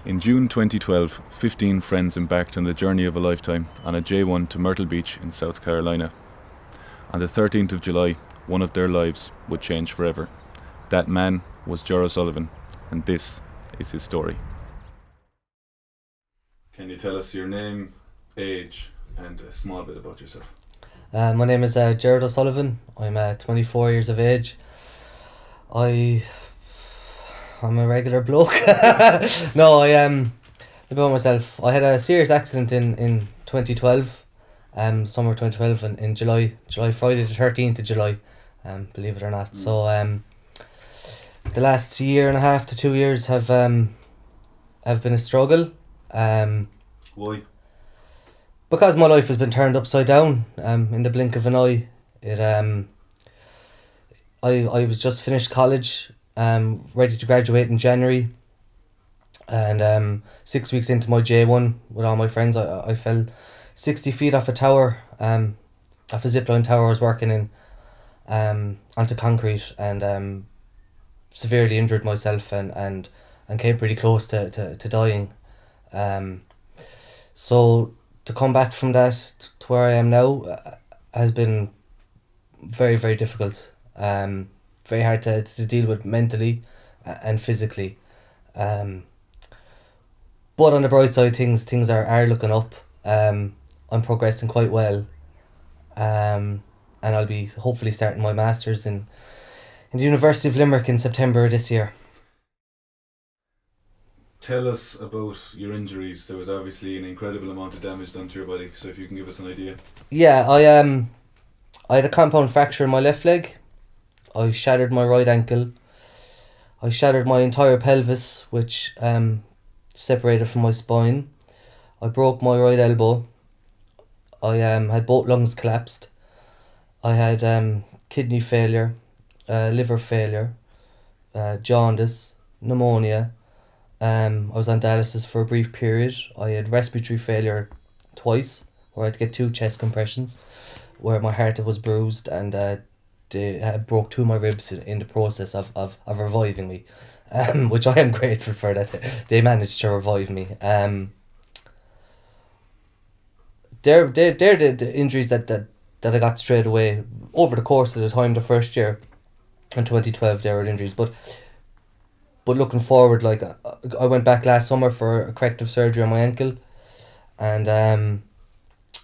In June 2012, 15 friends embarked on the journey of a lifetime on a J1 to Myrtle Beach in South Carolina. On the 13th of July, one of their lives would change forever. That man was Ger O Sullivan, and this is his story. Can you tell us your name, age, and a small bit about yourself? My name is Ger O Sullivan. I'm 24 years of age. I'm a regular bloke. No, about myself. I had a serious accident in 2012, summer 2012, in July, Friday the 13th of July, believe it or not. So the last year and a half to 2 years have been a struggle. Why? Because my life has been turned upside down in the blink of an eye. I was just finished college, ready to graduate in January, and 6 weeks into my J1 with all my friends, I fell 60 feet off a tower, off a zipline tower I was working in, onto concrete, and severely injured myself and came pretty close to dying. So to come back from that to where I am now has been very, very difficult. Very hard to deal with mentally and physically. But on the bright side, things are looking up. I'm progressing quite well. And I'll be hopefully starting my masters in the University of Limerick in September this year. Tell us about your injuries. There was obviously an incredible amount of damage done to your body, so if you can give us an idea. Yeah, I had a compound fracture in my left leg. I shattered my right ankle. I shattered my entire pelvis, which separated from my spine. I broke my right elbow. I had both lungs collapsed. I had kidney failure, liver failure, jaundice, pneumonia. I was on dialysis for a brief period. I had respiratory failure twice, where I had to get 2 chest compressions, where my heart was bruised, and they broke 2 of my ribs in the process of reviving me, which I am grateful for, that they managed to revive me. They're the injuries that I got straight away over the course of the time, the first year in 2012. There were injuries, but looking forward, like, I went back last summer for a corrective surgery on my ankle, and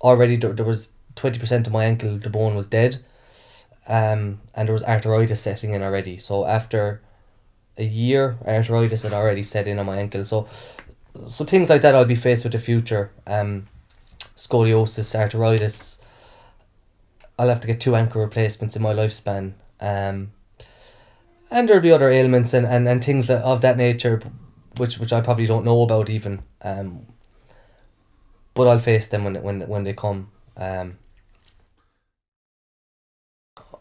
already there was 20% of my ankle, the bone was dead, and there was arthritis setting in already. So after a year, arthritis had already set in on my ankle. So things like that I'll be faced with the future. Scoliosis, arthritis. I'll have to get 2 ankle replacements in my lifespan. And there'll be other ailments and things of that nature, which I probably don't know about even. But I'll face them when they come.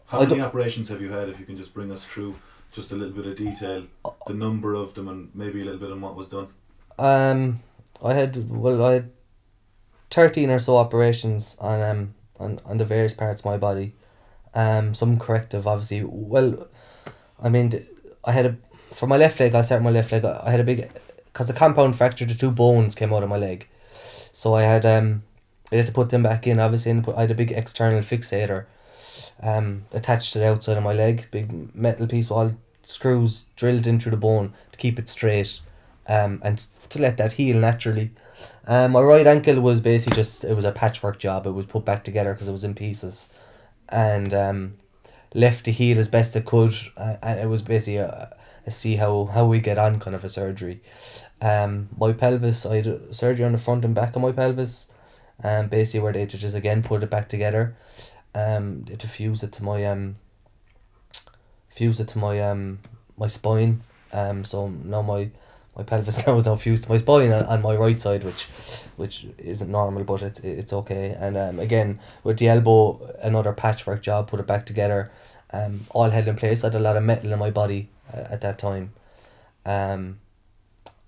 How many operations have you had, if you can just bring us through just a little bit of detail, the number of them, and maybe a little bit on what was done? I had 13 or so operations on the various parts of my body. Some corrective, obviously. Well, I mean, for my left leg, I'll start with my left leg. I had a big, because the compound fracture, the 2 bones came out of my leg. So I had to put them back in, obviously, and I had a big external fixator attached to the outside of my leg, big metal piece with all screws drilled in through the bone to keep it straight, and to let that heal naturally. My right ankle was basically it was a patchwork job. It was put back together because it was in pieces, and left to heal as best it could, and it was basically a see how we get on kind of a surgery. My pelvis, I had surgery on the front and back of my pelvis, basically where they had to just again put it back together. They had to fuse it to my spine. So now my pelvis now is now fused to my spine on my right side, which isn't normal, but it's okay. And again, with the elbow, another patchwork job, put it back together, all held in place. I had a lot of metal in my body at that time. I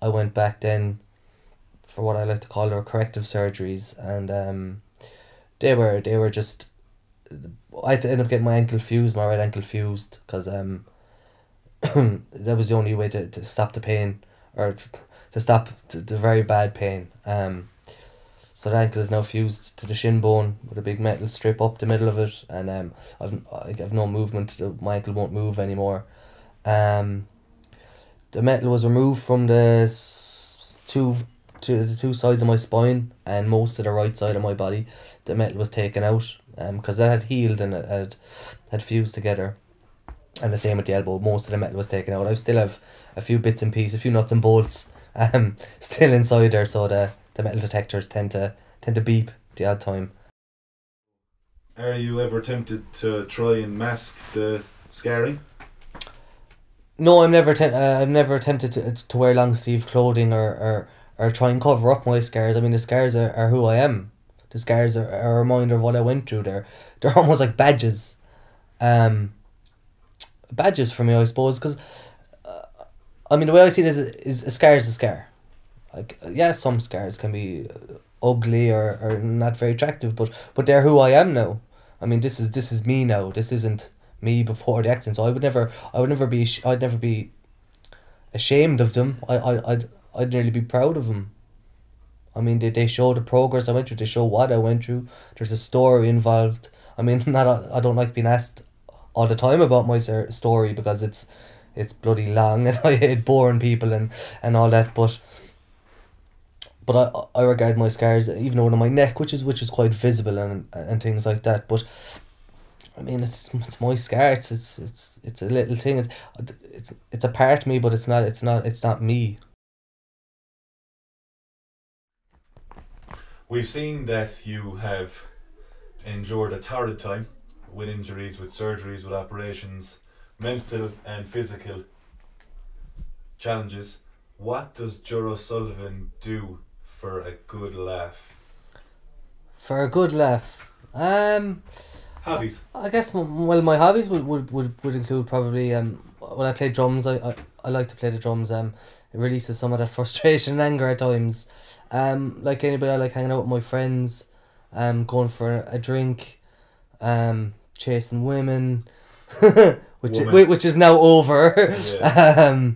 went back then for what I like to call their corrective surgeries, and they were just, I had to end up getting my right ankle fused, because that was the only way to stop the pain, or to stop the very bad pain. So the ankle is now fused to the shin bone with a big metal strip up the middle of it, and I've no movement. My ankle won't move anymore. The metal was removed from the two sides of my spine and most of the right side of my body. The metal was taken out because that had healed and it had fused together. And the same with the elbow. Most of the metal was taken out. I still have a few bits and pieces, a few nuts and bolts still inside there, so the metal detectors tend to beep the odd time. Are you ever tempted to try and mask the scarring? No, I'm never tempted to wear long sleeve clothing or try and cover up my scars. I mean, the scars are who I am. The scars are a reminder of what I went through. They're almost like badges. Badges for me, I suppose, because I mean, the way I see it is a scar is a scar. Like, yeah, some scars can be ugly or not very attractive, but they're who I am now. I mean, this is me now. This isn't me before the accident. So I'd never be ashamed of them. I'd nearly be proud of them. I mean, they show the progress I went through. They show what I went through. There's a story involved. I mean, I don't like being asked all the time about my story because it's bloody long and I hate boring people and all that. But I regard my scars even over my neck, which is quite visible and things like that. But I mean, it's my scar. It's a little thing. It's a part of me, but it's not me. We've seen that you have endured a torrid time with injuries, with surgeries, with operations, mental and physical challenges. What does Ger O Sullivan do for a good laugh? For a good laugh, hobbies. I guess my hobbies would include probably when I play drums. I like to play the drums. It releases some of that frustration and anger at times. Like anybody, I like hanging out with my friends, going for a drink, chasing women, which is now over. Yeah.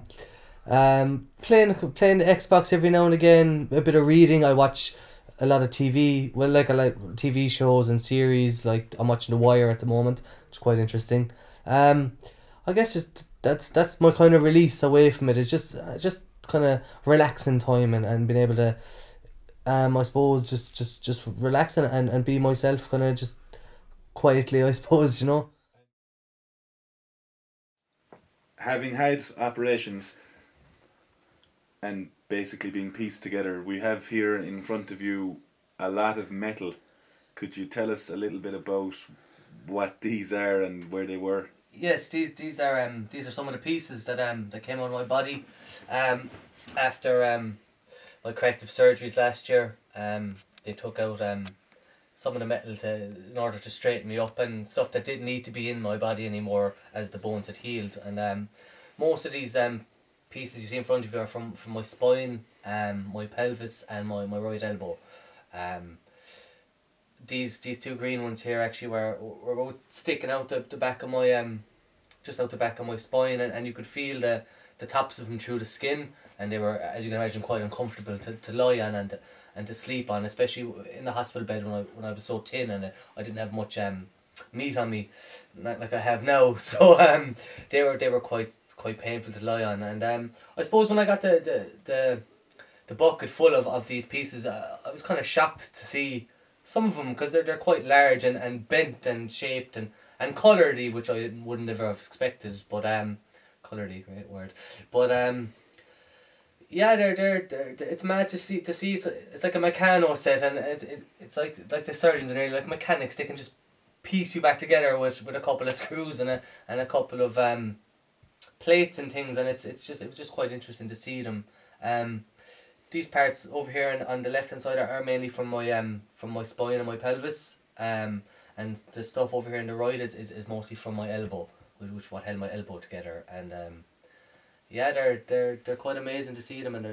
Playing the Xbox every now and again. A bit of reading. I watch a lot of TV. Well, I like TV shows and series. Like, I'm watching The Wire at the moment, which is quite interesting. I guess just that's my kind of release away from it. It's just kind of relaxing time and being able to, I suppose just relaxing and be myself, kind of just quietly, I suppose, you know. Having had operations and basically being pieced together, we have here in front of you a lot of metal. Could you tell us a little bit about what these are and where they were? Yes, these are some of the pieces that came out of my body after my corrective surgeries last year. They took out some of the metal in order to straighten me up, and stuff that didn't need to be in my body anymore as the bones had healed. And most of these pieces you see in front of you are from my spine, my pelvis and my right elbow. These two green ones here actually were both sticking out the back of my just out the back of my spine, and you could feel the tops of them through the skin, and they were, as you can imagine, quite uncomfortable to lie on and to sleep on, especially in the hospital bed when I was so thin and I didn't have much meat on me like I have now. So they were quite painful to lie on, and I suppose when I got the bucket full of these pieces, I was kind of shocked to see some of them, because they're quite large and bent and shaped and coloured-y, which I wouldn't ever have expected. But coloured-y, great word. But yeah, they're it's mad to see it's like a Meccano set, and it's like the surgeons are nearly like mechanics. They can just piece you back together with a couple of screws and a couple of plates and things, and it was just quite interesting to see them. These parts over here on the left hand side are mainly from my spine and my pelvis, and the stuff over here on the right is mostly from my elbow, which what held my elbow together. And yeah, they're quite amazing to see them, and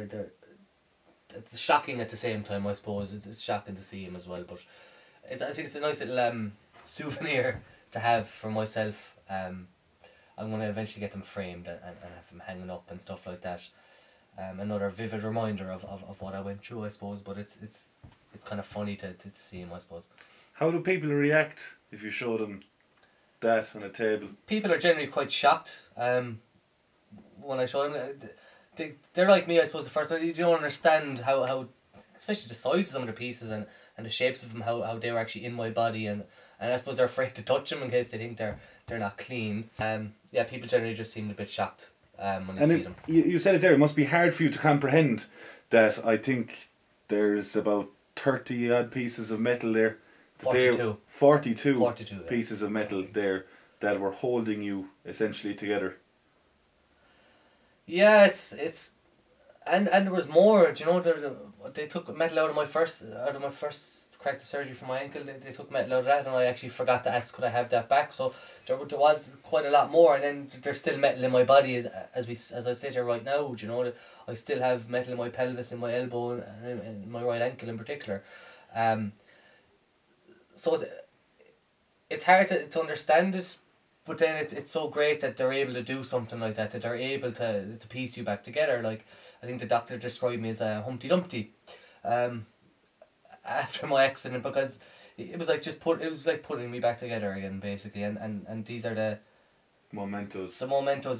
it's shocking at the same time, I suppose. It's shocking to see them as well, but I think it's a nice little souvenir to have for myself. I'm going to eventually get them framed and have them hanging up and stuff like that. another vivid reminder of what I went through, I suppose. But it's kind of funny to see him, I suppose. How do people react if you show them that on a table? People are generally quite shocked when I show them. They're like me, I suppose, the first one. You don't understand how especially the size of some of the pieces and the shapes of them, how they were actually in my body, and I suppose they're afraid to touch them in case they think they're not clean. Yeah, people generally just seem a bit shocked when they see them. You said it there, it must be hard for you to comprehend that I think there's about 30 odd pieces of metal there. 42 pieces of metal there that were holding you essentially together. Yeah, it's and there was more. Do you know, they took metal out of my first corrective surgery for my ankle. They took metal out of that, and I actually forgot to ask could I have that back. So there was quite a lot more, and then there's still metal in my body as I sit here right now. Do you know, I still have metal in my pelvis, in my elbow, and in my right ankle in particular. So it's hard to understand it, but then it's so great that they're able to do something like that they're able to piece you back together. Like, I think the doctor described me as a Humpty Dumpty after my accident, because it was like putting me back together again, basically, and these are the mementos,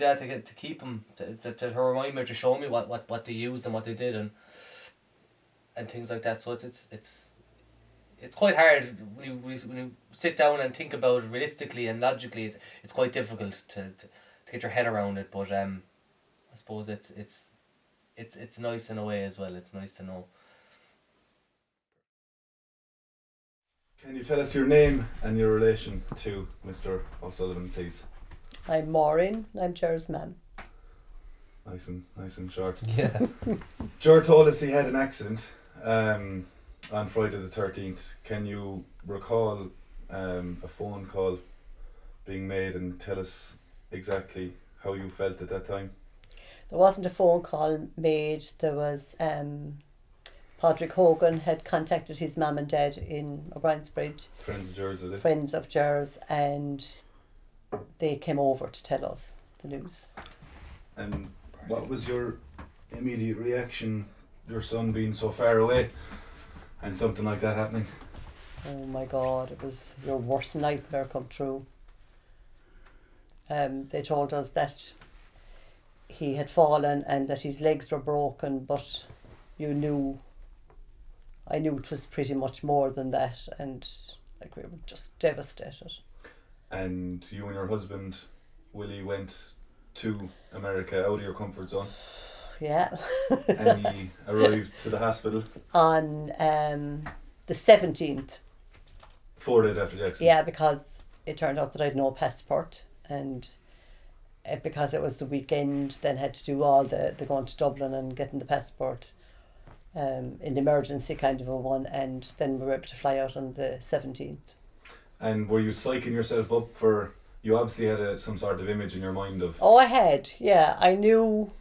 yeah, to keep them, to remind me, to show me what they used and what they did and things like that. So it's quite hard when you sit down and think about it realistically and logically. It's quite difficult to get your head around it, but I suppose it's nice in a way as well. It's nice to know. Can you tell us your name and your relation to Mr. O'Sullivan, please? I'm Maureen. I'm Ger's mum. Nice and short. Yeah. Ger told us he had an accident on Friday the 13th. Can you recall a phone call being made and tell us exactly how you felt at that time? There wasn't a phone call made. There was Padraig Hogan had contacted his mum and dad in O'Brien's Bridge. Friends of Ger's, are they? Friends of Ger's, and they came over to tell us the news. And what was your immediate reaction, your son being so far away and something like that happening? Oh my God, it was your worst nightmare come true. They told us that he had fallen and that his legs were broken, but I knew it was pretty much more than that, and like, we were just devastated. And you and your husband, Willie, went to America out of your comfort zone. Yeah. And he arrived to the hospital on the 17th. 4 days after the accident. Yeah, because it turned out that I had no passport, and because it was the weekend, then had to do all the going to Dublin and getting the passport, in emergency kind of a one, and then we were able to fly out on the 17th. And were you psyching yourself up for? You obviously had some sort of image in your mind of. Oh, I had, yeah. I knew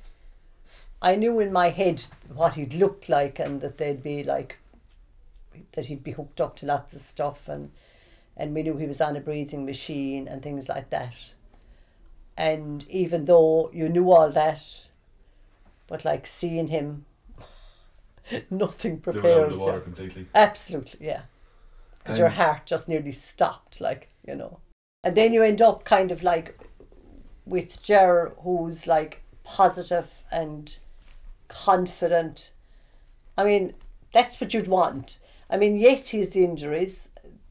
in my head what he'd look like, and that they'd be like, that he'd be hooked up to lots of stuff, and we knew he was on a breathing machine and things like that. And even though you knew all that, but like seeing him, nothing prepares you. Water you. Completely. Absolutely, yeah. Because your heart just nearly stopped, like, you know. And then you end up kind of like with Ger, who's like positive and confident. I mean, that's what you'd want. I mean, yes, he's the injuries.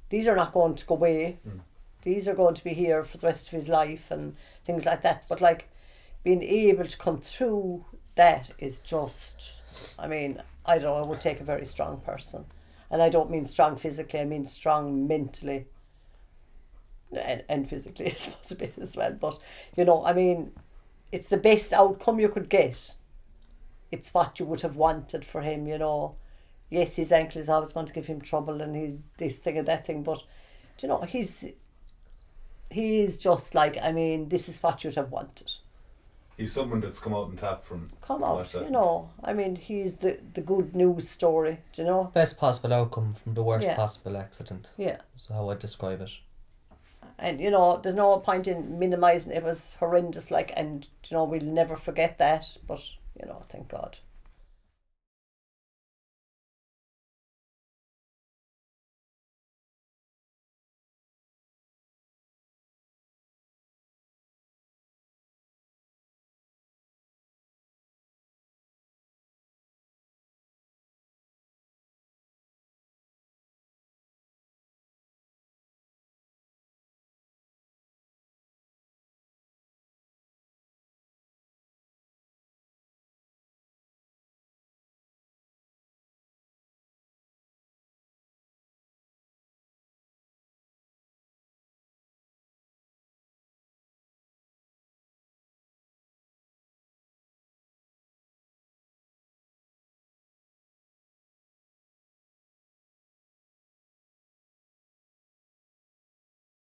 These are not going to go away. These are going to be here for the rest of his life and things like that. But like, being able to come through that is just, I mean, I don't know, it would take a very strong person. And I don't mean strong physically, I mean strong mentally. And physically, I suppose, a bit as well. But, you know, I mean, it's the best outcome you could get. It's what you would have wanted for him, you know. Yes, his ankle is always going to give him trouble, and he's this thing and that thing, but, you know, he is just like, I mean, this is what you'd have wanted. He's someone that's come out and tapped from. You know. I mean, he's the good news story, do you know? Best possible outcome from the worst possible accident. Yeah. That's how I'd describe it. And, you know, there's no point in minimising it. It was horrendous, like, and, you know, we'll never forget that. But, you know, thank God.